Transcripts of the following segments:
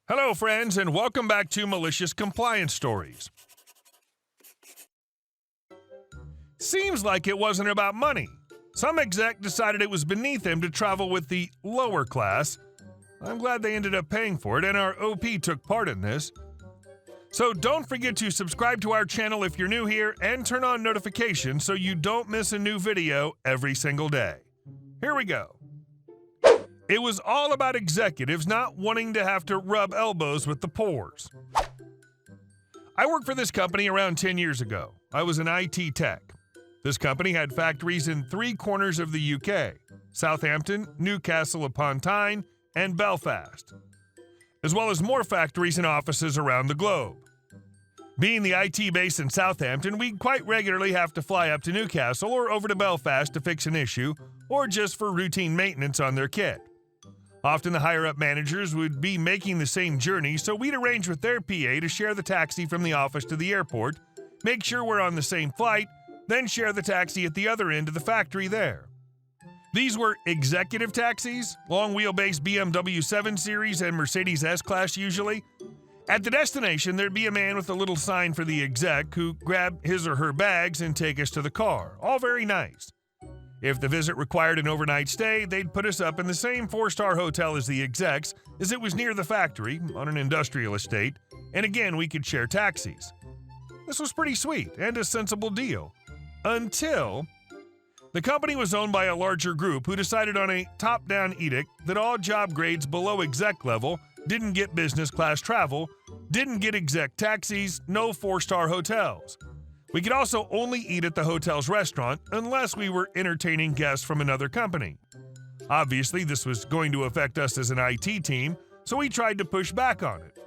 Hello, friends, and welcome back to Malicious Compliance Stories. Seems like it wasn't about money. Some exec decided it was beneath him to travel with the lower class. I'm glad they ended up paying for it, and our OP took part in this. So don't forget to subscribe to our channel if you're new here and turn on notifications so you don't miss a new video every single day. Here we go. It was all about executives not wanting to have to rub elbows with the poors. I worked for this company around 10 years ago. I was an IT tech. This company had factories in 3 corners of the UK: Southampton, Newcastle upon Tyne, and Belfast, as well as more factories and offices around the globe. Being the IT base in Southampton, we quite regularly have to fly up to Newcastle or over to Belfast to fix an issue or just for routine maintenance on their kit. Often the higher-up managers would be making the same journey, so we'd arrange with their PA to share the taxi from the office to the airport, make sure we're on the same flight, then share the taxi at the other end of the factory there. These were executive taxis, long-wheelbase BMW 7 Series and Mercedes S-Class usually. At the destination, there'd be a man with a little sign for the exec who grabbed his or her bags and take us to the car. All very nice. If the visit required an overnight stay, they'd put us up in the same 4-star hotel as the execs, as it was near the factory, on an industrial estate, and again, we could share taxis. This was pretty sweet and a sensible deal. Until the company was owned by a larger group who decided on a top-down edict that all job grades below exec level didn't get business class travel, didn't get exec taxis, no 4-star hotels. We could also only eat at the hotel's restaurant unless we were entertaining guests from another company. Obviously, this was going to affect us as an IT team, so we tried to push back on it.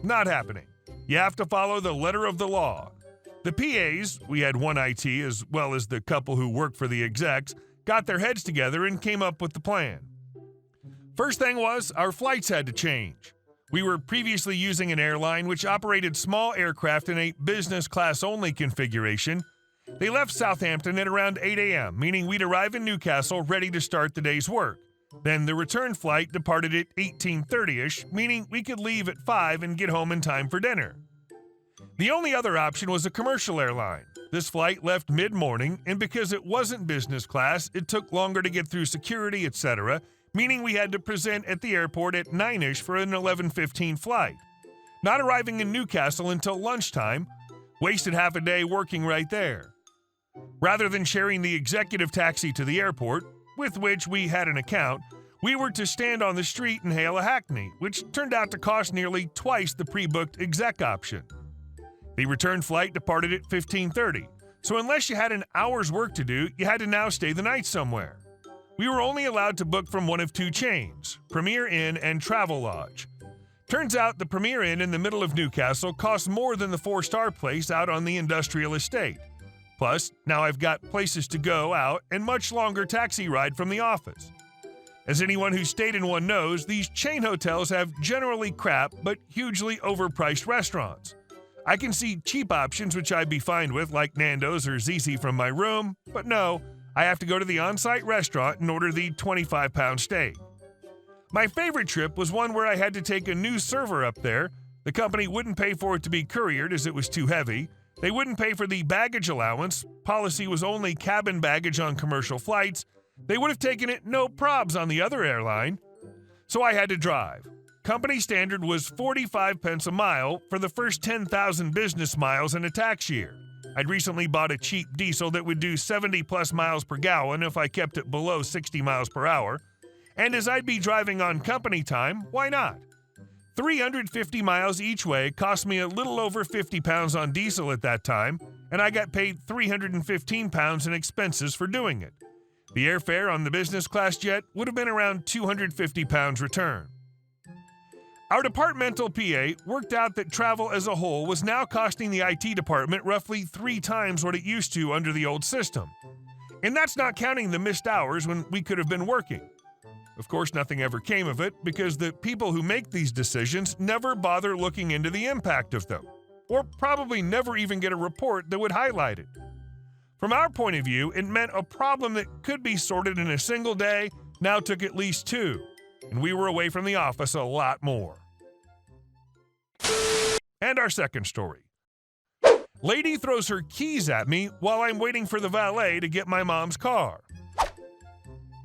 Not happening. You have to follow the letter of the law. The PAs, we had one IT as well as the couple who worked for the execs, got their heads together and came up with the plan. First thing was, our flights had to change. We were previously using an airline which operated small aircraft in a business class only configuration. They left Southampton at around 8 a.m., meaning we'd arrive in Newcastle ready to start the day's work. Then the return flight departed at 18:30ish, meaning we could leave at 5 and get home in time for dinner. The only other option was a commercial airline. This flight left mid-morning, and because it wasn't business class, it took longer to get through security, etc., meaning we had to present at the airport at 9ish for an 11:15 flight. Not arriving in Newcastle until lunchtime, wasted half a day working right there. Rather than sharing the executive taxi to the airport, with which we had an account, we were to stand on the street and hail a hackney, which turned out to cost nearly twice the pre-booked exec option. The return flight departed at 15:30, so unless you had an hour's work to do, you had to now stay the night somewhere. We were only allowed to book from one of 2 chains, Premier Inn and Travelodge. Turns out the Premier Inn in the middle of Newcastle costs more than the 4-star place out on the industrial estate. Plus, now I've got places to go out and much longer taxi ride from the office. As anyone who stayed in one knows, these chain hotels have generally crap but hugely overpriced restaurants. I can see cheap options which I'd be fine with, like Nando's or ZZ from my room, but no, I have to go to the on-site restaurant and order the 25-pound steak. My favorite trip was one where I had to take a new server up there. The company wouldn't pay for it to be couriered as it was too heavy. They wouldn't pay for the baggage allowance. Policy was only cabin baggage on commercial flights. They would have taken it no probs on the other airline. So I had to drive. Company standard was 45 pence a mile for the first 10,000 business miles in a tax year. I'd recently bought a cheap diesel that would do 70+ miles per gallon if I kept it below 60 miles per hour. And as I'd be driving on company time, why not? 350 miles each way cost me a little over 50 pounds on diesel at that time, and I got paid 315 pounds in expenses for doing it. The airfare on the business class jet would have been around 250 pounds return. Our departmental PA worked out that travel as a whole was now costing the IT department roughly 3 times what it used to under the old system. And that's not counting the missed hours when we could have been working. Of course, nothing ever came of it because the people who make these decisions never bother looking into the impact of them, or probably never even get a report that would highlight it. From our point of view, it meant a problem that could be sorted in a single day now took at least 2. And we were away from the office a lot more. And our second story. Lady throws her keys at me while I'm waiting for the valet to get my mom's car.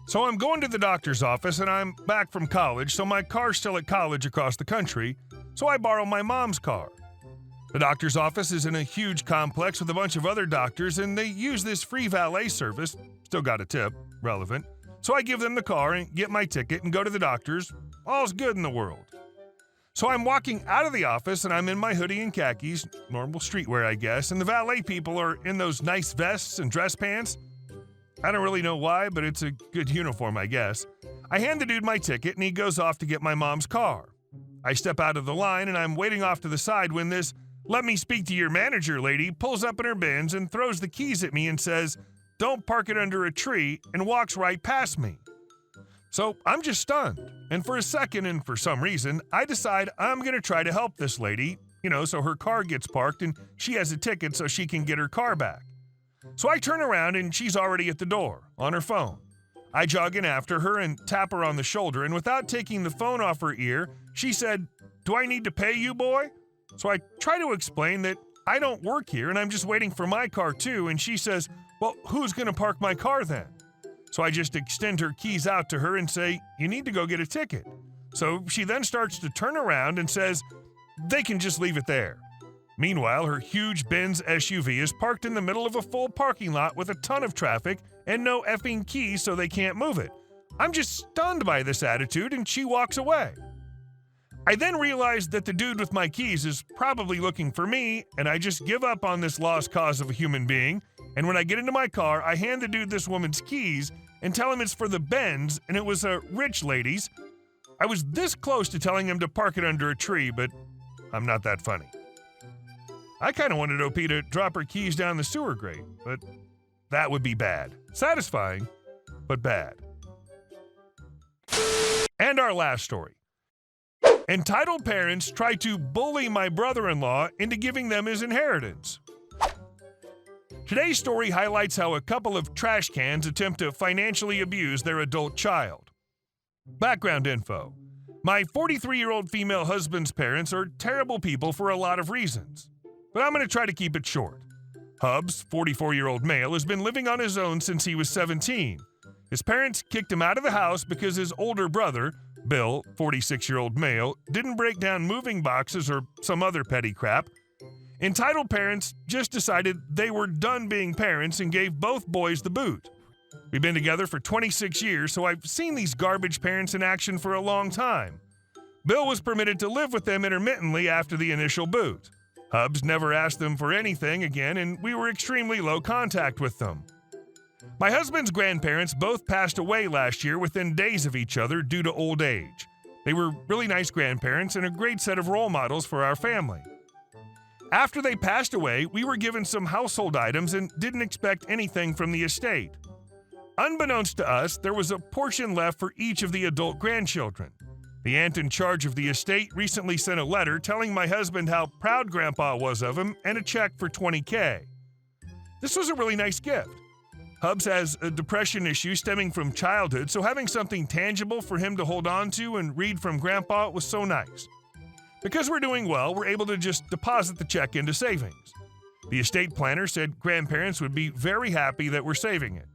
So I'm going to the doctor's office and I'm back from college, so my car's still at college across the country, so I borrow my mom's car. The doctor's office is in a huge complex with a bunch of other doctors, and they use this free valet service. Still got a tip, relevant. So I give them the car and get my ticket and go to the doctor's. All's good in the world. So I'm walking out of the office and I'm in my hoodie and khakis, normal streetwear I guess, and the valet people are in those nice vests and dress pants. I don't really know why, but it's a good uniform I guess. I hand the dude my ticket and he goes off to get my mom's car. I step out of the line and I'm waiting off to the side when this "let me speak to your manager" lady pulls up in her Benz and throws the keys at me and says, "Don't park it under a tree," and walks right past me. So I'm just stunned, and for a second and for some reason, I decide I'm going to try to help this lady, so her car gets parked and she has a ticket so she can get her car back. So I turn around and she's already at the door, on her phone. I jog in after her and tap her on the shoulder, and without taking the phone off her ear, she said, "Do I need to pay you, boy?" So I try to explain that I don't work here and I'm just waiting for my car too, and she says, "Well, who's going to park my car then?" So I just extend her keys out to her and say, "You need to go get a ticket." So she then starts to turn around and says, "They can just leave it there." Meanwhile, her huge Benz SUV is parked in the middle of a full parking lot with a ton of traffic and no effing keys so they can't move it. I'm just stunned by this attitude, and she walks away. I then realize that the dude with my keys is probably looking for me, and I just give up on this lost cause of a human being, and when I get into my car, I hand the dude this woman's keys and tell him it's for the Benz and it was a rich lady's. I was this close to telling him to park it under a tree, but I'm not that funny. I kind of wanted OP to drop her keys down the sewer grate, but that would be bad. Satisfying, but bad. And our last story. Entitled parents try to bully my brother-in-law into giving them his inheritance. Today's story highlights how a couple of trash cans attempt to financially abuse their adult child. Background info. My 43-year-old female husband's parents are terrible people for a lot of reasons, but I'm going to try to keep it short. Hubs, 44-year-old male, has been living on his own since he was 17. His parents kicked him out of the house because his older brother, Bill, 46-year-old male, didn't break down moving boxes or some other petty crap. Entitled parents just decided they were done being parents and gave both boys the boot. We've been together for 26 years, so I've seen these garbage parents in action for a long time. Bill was permitted to live with them intermittently after the initial boot. Hubs never asked them for anything again, and we were extremely low contact with them. My husband's grandparents both passed away last year within days of each other due to old age. They were really nice grandparents and a great set of role models for our family. After they passed away, we were given some household items and didn't expect anything from the estate. Unbeknownst to us, there was a portion left for each of the adult grandchildren. The aunt in charge of the estate recently sent a letter telling my husband how proud Grandpa was of him and a check for $20,000. This was a really nice gift. Hubs has a depression issue stemming from childhood, so having something tangible for him to hold on to and read from Grandpa was so nice. Because we're doing well, we're able to just deposit the check into savings. The estate planner said grandparents would be very happy that we're saving it.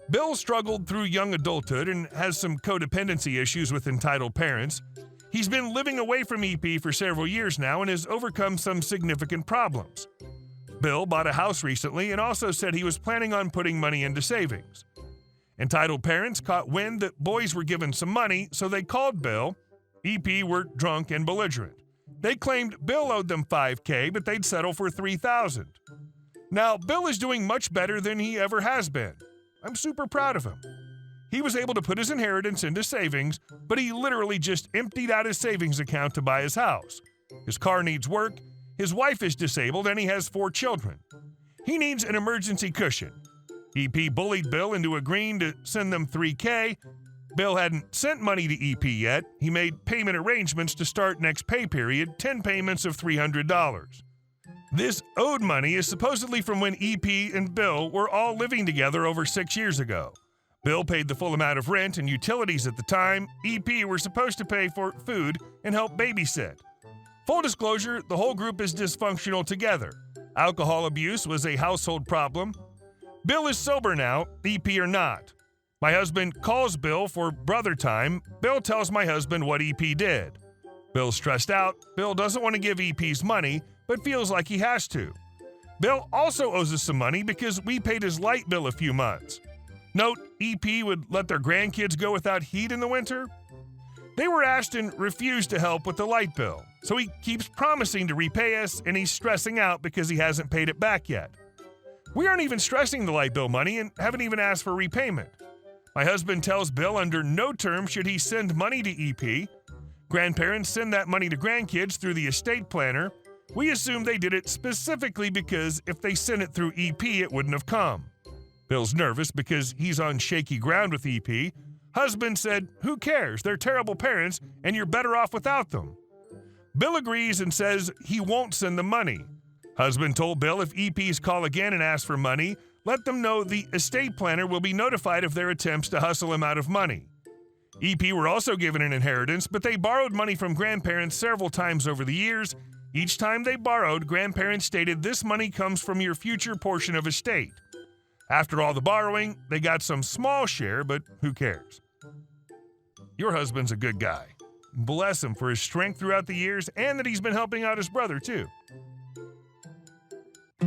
Bill struggled through young adulthood and has some codependency issues with entitled parents. He's been living away from EP for several years now and has overcome some significant problems. Bill bought a house recently and also said he was planning on putting money into savings. Entitled parents caught wind that boys were given some money, so they called Bill. EP were drunk and belligerent. They claimed Bill owed them $5,000, but they'd settle for $3,000. Now, Bill is doing much better than he ever has been. I'm super proud of him. He was able to put his inheritance into savings, but he literally just emptied out his savings account to buy his house. His car needs work, his wife is disabled, and he has 4 children. He needs an emergency cushion. EP bullied Bill into agreeing to send them $3,000. Bill hadn't sent money to EP yet. He made payment arrangements to start next pay period, 10 payments of $300. This owed money is supposedly from when EP and Bill were all living together over 6 years ago. Bill paid the full amount of rent and utilities at the time. EP were supposed to pay for food and help babysit. Full disclosure, the whole group is dysfunctional together. Alcohol abuse was a household problem. Bill is sober now, EP or not. My husband calls Bill for brother time. Bill tells my husband what EP did. Bill's stressed out. Bill doesn't want to give EP's money, but feels like he has to. Bill also owes us some money because we paid his light bill a few months. Note, EP would let their grandkids go without heat in the winter. They were asked and refused to help with the light bill, so he keeps promising to repay us, and he's stressing out because he hasn't paid it back yet. We aren't even stressing the light bill money and haven't even asked for repayment. My husband tells Bill under no terms should he send money to EP. Grandparents send that money to grandkids through the estate planner. We assume they did it specifically because if they sent it through EP, it wouldn't have come. Bill's nervous because he's on shaky ground with EP. Husband said, "Who cares? They're terrible parents, and you're better off without them." Bill agrees and says he won't send the money. Husband told Bill if EPs call again and ask for money, let them know the estate planner will be notified of their attempts to hustle him out of money. EP were also given an inheritance, but they borrowed money from grandparents several times over the years. Each time they borrowed, grandparents stated this money comes from your future portion of estate. After all the borrowing, they got some small share, but who cares? Your husband's a good guy. Bless him for his strength throughout the years and that he's been helping out his brother, too.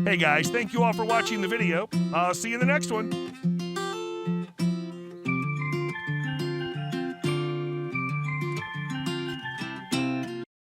Hey guys, thank you all for watching the video. I'll see you in the next one.